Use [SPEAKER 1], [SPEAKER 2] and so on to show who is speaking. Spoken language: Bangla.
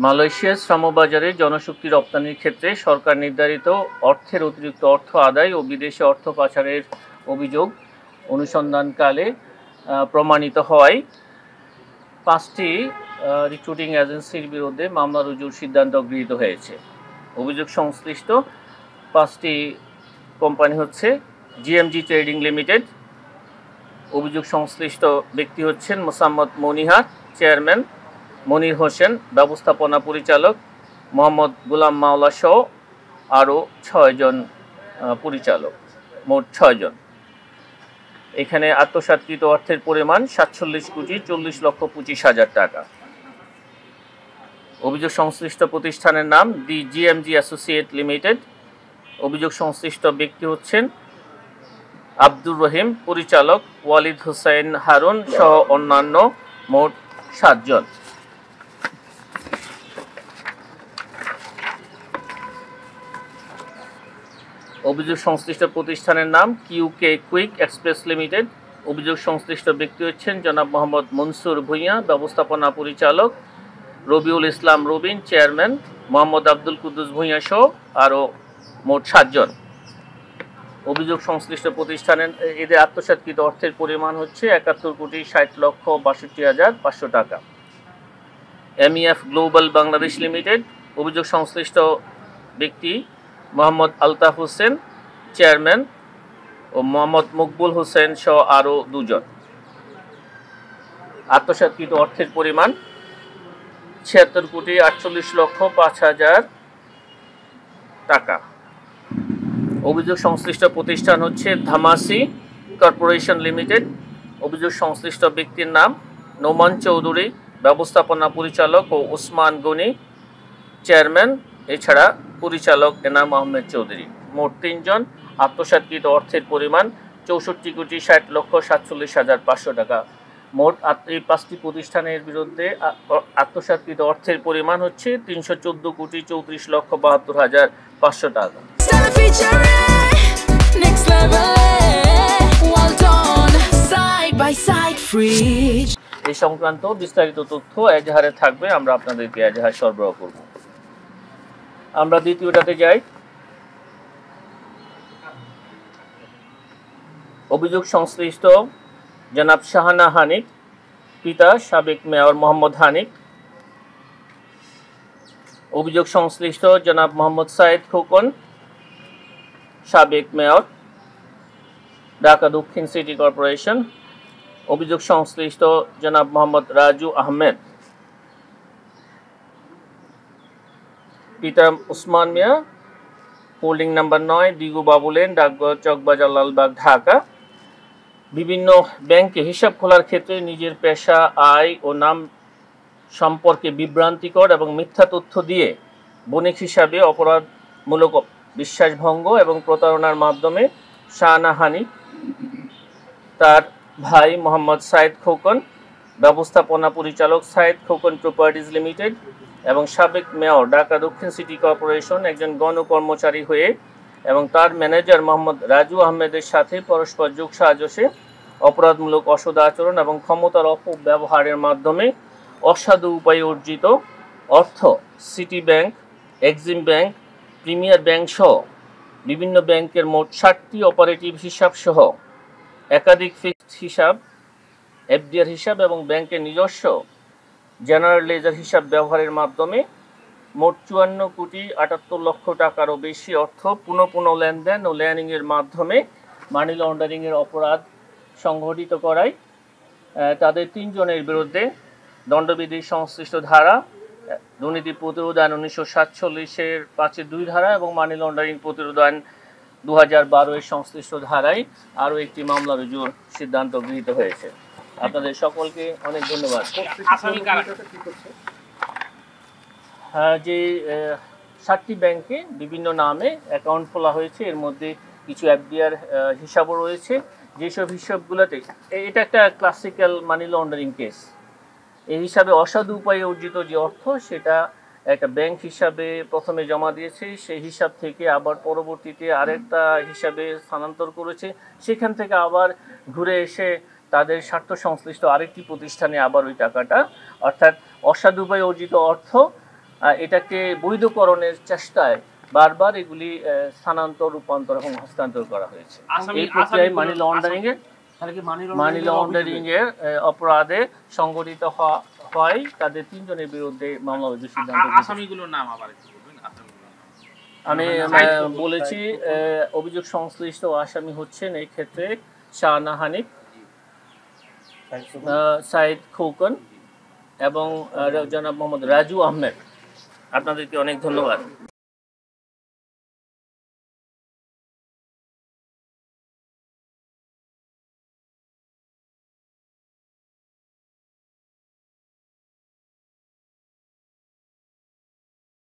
[SPEAKER 1] মালয়েশিয়ার শ্রমবাজারে জনশক্তি রপ্তানির ক্ষেত্রে সরকার নির্ধারিত অর্থের অতিরিক্ত অর্থ আদায় ও বিদেশে অর্থ পাচারের অভিযোগ অনুসন্ধানকালে প্রমাণিত হওয়ায় 5টি রিক্রুটিং এজেন্সির বিরুদ্ধে মামলা রুজুর সিদ্ধান্ত গৃহীত হয়েছে। অভিযোগ সংশ্লিষ্ট 5টি কোম্পানি হচ্ছে জিএমজি ট্রেডিং লিমিটেড। অভিযোগ সংশ্লিষ্ট ব্যক্তি হচ্ছেন মোসাম্মদ মনিহার, চেয়ারম্যান মনির হোসেন, ব্যবস্থাপনা পরিচালক মোহাম্মদ গোলাম মাওলা সহ আরও 6 জন পরিচালক, মোট 6 জন। এখানে আত্মসাৎকৃত অর্থের পরিমাণ 47,40,25,000 টাকা। অভিযোগ সংশ্লিষ্ট প্রতিষ্ঠানের নাম দি জিএমজি অ্যাসোসিয়েট লিমিটেড। অভিযোগ সংশ্লিষ্ট ব্যক্তি হচ্ছেন আব্দুর রহিম, পরিচালক ওয়ালিদ হোসেন হারুন সহ অন্যান্য, মোট 7 জন। অভিযোগ সংশ্লিষ্ট প্রতিষ্ঠানের নাম কিউকে কুইক এক্সপ্রেস লিমিটেড। অভিযোগ সংশ্লিষ্ট ব্যক্তি হচ্ছেন জনাব মোহাম্মদ মনসুর ভূঁইয়া, ব্যবস্থাপনা পরিচালক রবিউল ইসলাম রবিন, চেয়ারম্যান মোহাম্মদ আব্দুল কুদ্দুস ভূঁইয়া সহ আরও মোট 7 জন। অভিযোগ সংশ্লিষ্ট প্রতিষ্ঠানের এদের আত্মসাৎকৃত অর্থের পরিমাণ হচ্ছে 71,60,62,500 টাকা। এমইএফ গ্লোবাল বাংলাদেশ লিমিটেড। অভিযোগ সংশ্লিষ্ট ব্যক্তি মোহাম্মদ আলতাফ হোসেন, চেয়ারম্যান, ও মোহাম্মদ মকবুল হোসেন সহ আরও 2 জন। আত্মসাৎকৃত অর্থের পরিমাণ 76,48,05,000 টাকা। অভিযোগ সংশ্লিষ্ট প্রতিষ্ঠান হচ্ছে ধামাসি কর্পোরেশন লিমিটেড। অভিযোগ সংশ্লিষ্ট ব্যক্তির নাম নোমান চৌধুরী, ব্যবস্থাপনা পরিচালক, ও ওসমান গনি, চেয়ারম্যান, এছাড়া পরিচালক এনাম আহমেদ চৌধুরী, মোট 3 জন। আত্মসাৎকৃত অর্থের পরিমাণ 64,60,47,500 টাকা। মোট এই 5টি প্রতিষ্ঠানের বিরুদ্ধে আত্মসাৎকৃত অর্থের পরিমাণ হচ্ছে 314,34,72,500 টাকা। এই সংক্রান্ত বিস্তারিত তথ্য এজাহারে থাকবে, আমরা আপনাদেরকে এজাহার সরবরাহ করব। আমরা দ্বিতীয়টাতে যাই। অভিযোগ সংশ্লিষ্ট জনাব শাহানা হানিফ, পিতা সাবেক মেয়র মোহাম্মদ হানিফ। অভিযোগ সংশ্লিষ্ট জনাব মোহাম্মদ সাইদ খোকন, সাবেক মেয়র, ঢাকা দক্ষিণ সিটি কর্পোরেশন। অভিযোগ সংশ্লিষ্ট জনাব মোহাম্মদ রাজু আহমেদ, পিতা উসমান মিয়া, হোল্ডিং নাম্বার 9, দিগু বাবু লেন, ডাকঘর, চকবাজার, লালবাগ, ঢাকা। বিভিন্ন ব্যাংকে হিসাব খোলার ক্ষেত্রে নিজের পেশা, আয় ও নাম সম্পর্কে বিভ্রান্তিকর এবং মিথ্যা তথ্য দিয়ে বণিক হিসাবে অপরাধমূলক বিশ্বাসভঙ্গ এবং প্রতারণার মাধ্যমে শাহানা হানিফ, তার ভাই মোহাম্মদ সাইদ খোকন, ব্যবস্থাপনা পরিচালক সাইদ খোকন প্রপার্টিজ লিমিটেড, এবং সাবেক মেয়র ঢাকা দক্ষিণ সিটি কর্পোরেশন একজন গণকর্মচারী হয়ে এবং তার ম্যানেজার মোহাম্মদ রাজু আহমেদের সাথে পরস্পর যোগ সাজসে অপরাধমূলক অসৎ আচরণ এবং ক্ষমতার অপব্যবহারের মাধ্যমে অসাধু উপায়ে অর্জিত অর্থ city bank, Exim bank, premier bank সহ বিভিন্ন ব্যাংকের মোট 60টি অপারেটিভ হিসাব সহ একাধিক ফিক্সড হিসাব, এফডিআর হিসাব এবং ব্যাংকের নিজস্ব জেনারেল লেজার হিসাব ব্যবহারের মাধ্যমে মোট 54,78,00,000 টাকারও বেশি অর্থ পুনঃ লেনদেন ও লেয়ারিংয়ের মাধ্যমে মানি লন্ডারিংয়ের অপরাধ সংঘটিত করায় তাদের 3 জনের বিরুদ্ধে দণ্ডবিধির সংশ্লিষ্ট ধারা, দুর্নীতি প্রতিরোধ আইন 1947-এর 5-2 ধারা এবং মানি লন্ডারিং প্রতিরোধ আইন 2012-এর সংশ্লিষ্ট ধারায় আরও একটি মামলা রুজুর সিদ্ধান্ত গৃহীত হয়েছে। আপনাদের সকলকে অনেক ধন্যবাদ। যে 7টি ব্যাংকে বিভিন্ন নামে অ্যাকাউন্ট খোলা হয়েছে, এর মধ্যে কিছু এফডিআর হিসাবও রয়েছে। যেসব হিসাবগুলোতে এটা একটা ক্লাসিক্যাল মানি লন্ডারিং কেস। এই হিসাবে অসাধু উপায়ে অর্জিত যে অর্থ সেটা একটা ব্যাংক হিসাবে প্রথমে জমা দিয়েছে, সেই হিসাব থেকে আবার পরবর্তীতে আরেকটা হিসাবে স্থানান্তর করেছে, সেখান থেকে আবার ঘুরে এসে তাদের স্বার্থ সংশ্লিষ্ট আরেকটি প্রতিষ্ঠানে আবার ওই টাকাটা, অর্থাৎ অসাধু উপায়ে অর্জিত অর্থ এটাকে বৈধকরণের চেষ্টায় বারবার এগুলি স্থানান্তর, রূপান্তর এবং হস্তান্তর করা হয়েছে। এই প্রক্রিয়ায় মানি লন্ডারিং এর অপরাধে সংগঠিত হয় তাদের 3 জনের বিরুদ্ধে মামলা রুজুর সিদ্ধান্ত।
[SPEAKER 2] আসামিগুলোর নাম আবার একটু বলবেন?
[SPEAKER 1] আমি বলেছি অভিযোগ সংশ্লিষ্ট আসামি হচ্ছেন এই ক্ষেত্রে শাহানা হানিফ, সাইদ খোকন এবং জনাব মোহাম্মদ রাজু আহমেদ। আপনাদেরকে অনেক ধন্যবাদ।